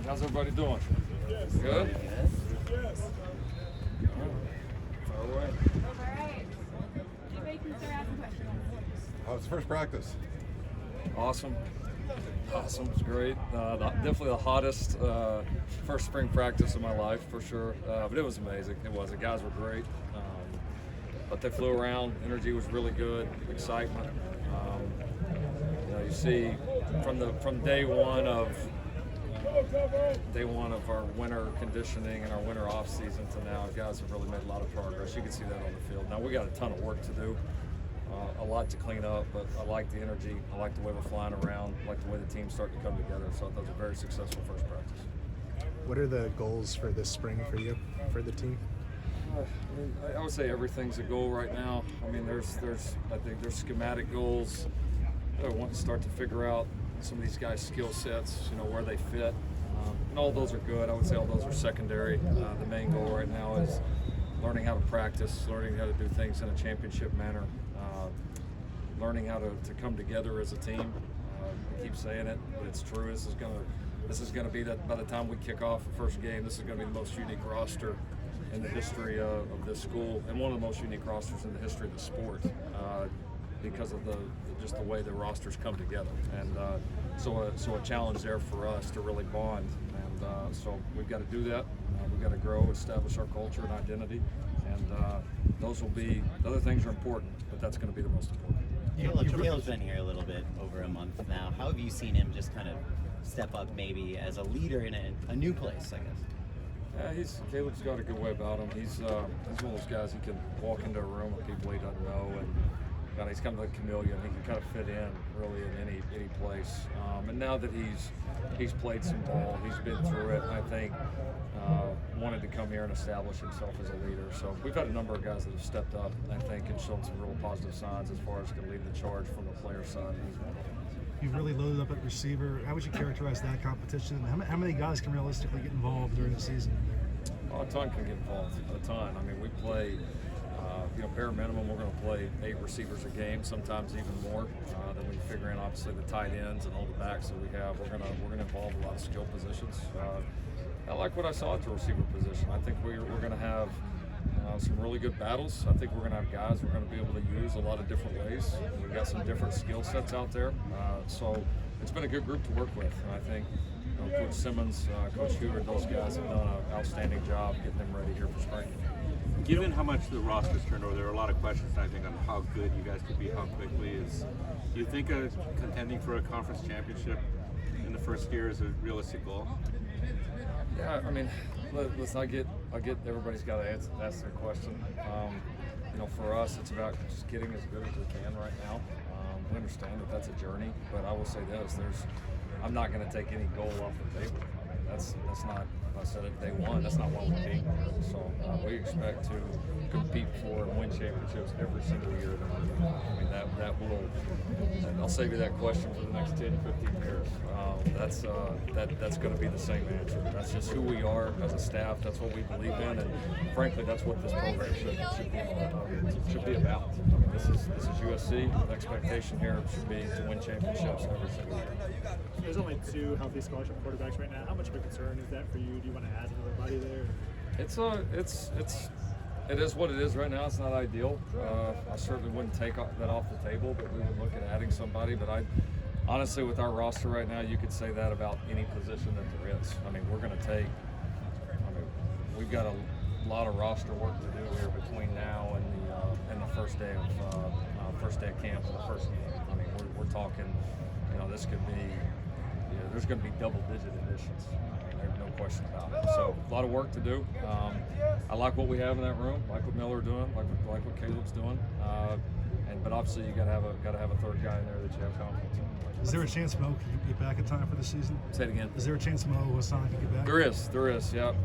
How's everybody doing? Good? Yes. Far away. All right. Anybody can start asking questions. How was the first practice? Awesome. Awesome. It was great. Definitely the hottest first spring practice of my life, for sure. But it was amazing. It was. The guys were great. But they flew around. Energy was really good. Excitement. You see from day one of our winter conditioning and our winter off season to now, guys have really made a lot of progress. You can see that on the field. Now we got a ton of work to do, a lot to clean up, but I like the energy. I like the way we're flying around. I like the way the team's starting to come together. So that was a very successful first practice. What are the goals for this spring for you, for the team? I would say everything's a goal right now. I mean, I think there's schematic goals. I want to start to figure out some of these guys' skill sets, where they fit. And all those are good. I would say all those are secondary. The main goal right now is learning how to practice, learning how to do things in a championship manner, learning how to come together as a team. I keep saying it, but it's true. This is going to be that by the time we kick off the first game, this is going to be the most unique roster in the history of this school, and one of the most unique rosters in the history of the sport, because of just the way the rosters come together. And so a challenge there for us to really bond. And so we've got to do that. We've got to grow, establish our culture and identity. And those will be, the other things are important, but that's going to be the most important. Caleb's been here a little bit over a month now. How have you seen him just kind of step up maybe as a leader in a new place, I guess? Yeah, Caleb's got a good way about him. He's one of those guys who can walk into a room with people he doesn't know, and he's kind of like a chameleon. He can kind of fit in really in any place. And now that he's played some ball, he's been through it. I think wanted to come here and establish himself as a leader. So we've had a number of guys that have stepped up, I think, and shown some real positive signs as far as going to lead the charge from the player side. You've really loaded up at receiver. How would you characterize that competition? How many guys can realistically get involved during the season? Oh, a ton can get involved, a ton. I mean, we play, bare minimum, we're going to play 8 receivers a game, sometimes even more. Then we figure in, obviously, the tight ends and all the backs that we have. We're going to involve a lot of skill positions. I like what I saw at the receiver position. I think we're going to have some really good battles. I think we're going to have guys we're going to be able to use a lot of different ways. We've got some different skill sets out there. So it's been a good group to work with. And I think Coach Simmons, Coach Hooter, those guys have done an outstanding job getting them ready here for spring. Given how much the roster's turned over, there are a lot of questions, I think, on how good you guys could be, how quickly. Do you think contending for a conference championship in the first year is a realistic goal? Yeah, I mean, listen, I get everybody's got to ask their question. For us, it's about just getting as good as we can right now. We understand that that's a journey, but I will say this: I'm not going to take any goal off the table. I mean, that's not. I said it day one. That's not why we're being here. So we expect to compete for and win championships every single year. I mean, that will. And I'll save you that question for the next 10, 15 years. That's going to be the same answer. That's just who we are as a staff. That's what we believe in, and frankly, that's what this program should be about. I mean, this is USC. The expectation here should be to win championships every single year. There's only 2 healthy scholarship quarterbacks right now. How much of a concern is that for you? Do you want to add another body there? It is what it is right now. It's not ideal. I certainly wouldn't take that off the table, but we would look at adding somebody. But honestly, with our roster right now, you could say that about any position that there is. I mean, we've got a lot of roster work to do here between now and the first day of camp and the first game. I mean, we're talking. This could be. There's going to be double-digit additions. There's no question about it. So a lot of work to do. I like what we have in that room. Like what Miller's doing. Like what Caleb's doing. But obviously you got to have a third guy in there that you have confidence in. Is there a chance Mo can get back in time for the season? Say it again. Is there a chance Mo Hassan can get back? There is. Yep.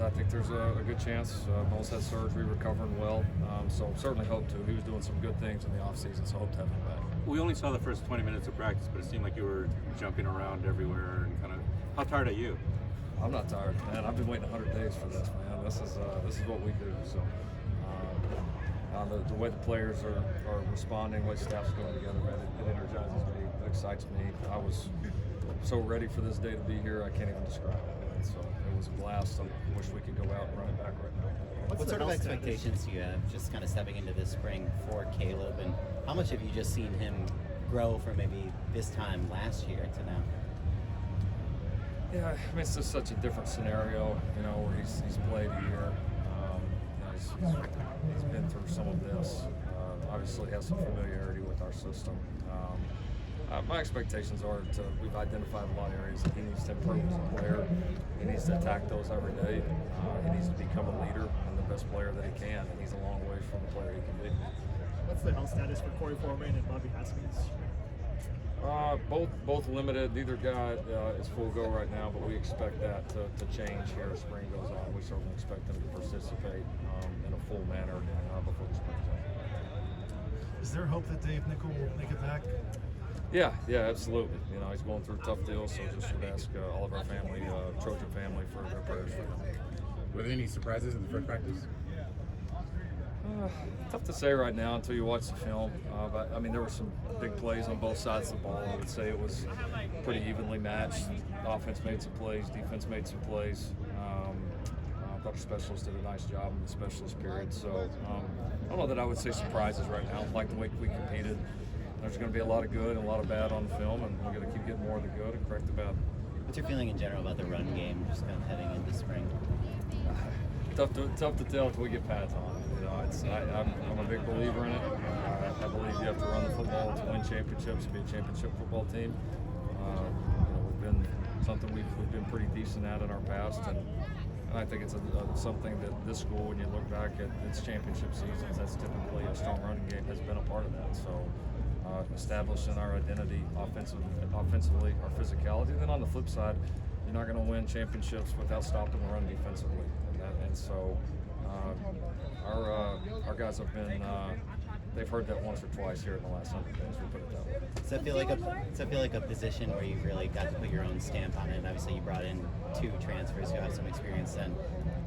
I think there's a good chance. Mo's had surgery, recovering well. So certainly hope to. He was doing some good things in the offseason, so hope to have him back. We only saw the first 20 minutes of practice, but it seemed like you were jumping around everywhere and kind of. How tired are you? I'm not tired, man. I've been waiting 100 days for this, man. This is what we do. So the way the players are responding, the way staff's going together, man, it energizes me. It excites me. I was so ready for this day to be here. I can't even describe it. field. So it was a blast. I wish we could go out and run it back right now. What sort of expectations do you have just kind of stepping into this spring for Caleb, and how much have you just seen him grow from maybe this time last year to now? Yeah, I mean, it's just such a different scenario, you know, where he's played a year. You know, he's been through some of this. Obviously has some familiarity with our system. My expectations are we've identified a lot of areas that he needs to improve as a player. He needs to attack those every day. He needs to become a leader and the best player that he can, and he's a long way from the player he can be. What's the health status for Corey Foreman and Bobby Haskins? Both limited. Neither guy is full go right now, but we expect that to change here as spring goes on. We certainly expect them to participate in a full manner before the spring. Is there hope that Dave Nickel will make it back? Yeah, absolutely. You know, he's going through a tough deal, so just would ask all of our family, Trojan family, for their prayers for him. Were there any surprises in the first practice? Tough to say right now until you watch the film. But I mean, there were some big plays on both sides of the ball. I would say it was pretty evenly matched. Offense made some plays, defense made some plays. I thought our specialists did a nice job in the specialist period. So I don't know that I would say surprises right now. I like the way we competed. There's going to be a lot of good and a lot of bad on film, and we're going to keep getting more of the good and correct the bad. What's your feeling in general about the run game, just kind of heading into spring? Tough to tell until we get pads on. You know, I'm a big believer in it. I believe you have to run the football to win championships and be a championship football team. You know, we've been something we've been pretty decent at in our past, and I think it's something that this school, when you look back at its championship seasons, that's typically a strong running game has been a part of that. So establishing our identity offensively, our physicality. And then on the flip side, you're not going to win championships without stopping the run defensively. And so our guys have been they've heard that once or twice here in the last 100 days. We put it that way. Does that feel like a position where you really got to put your own stamp on it? And obviously, you brought in 2 transfers who have some experience, and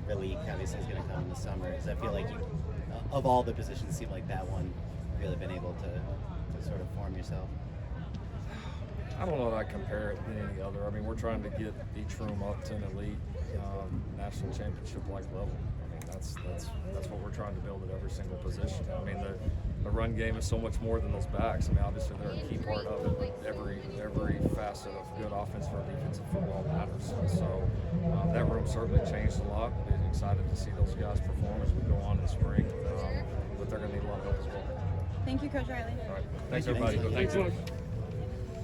Relique obviously is going to come in the summer. Does that feel like you, of all the positions, seem like that one you've really been able to sort of form yourself? I don't know that I compare it to any other. I mean, we're trying to get each room up to an elite national championship-like level. I mean, that's what we're trying to build at every single position. I mean, the run game is so much more than those backs. I mean, obviously they're a key part of it, but every facet of good offensive or defensive football matters. And so that room certainly changed a lot. We're excited to see those guys perform as we go on in spring, but they're going to need a lot of help as well. Thank you, Coach Riley. All right. Thanks, everybody. Thanks. Thanks.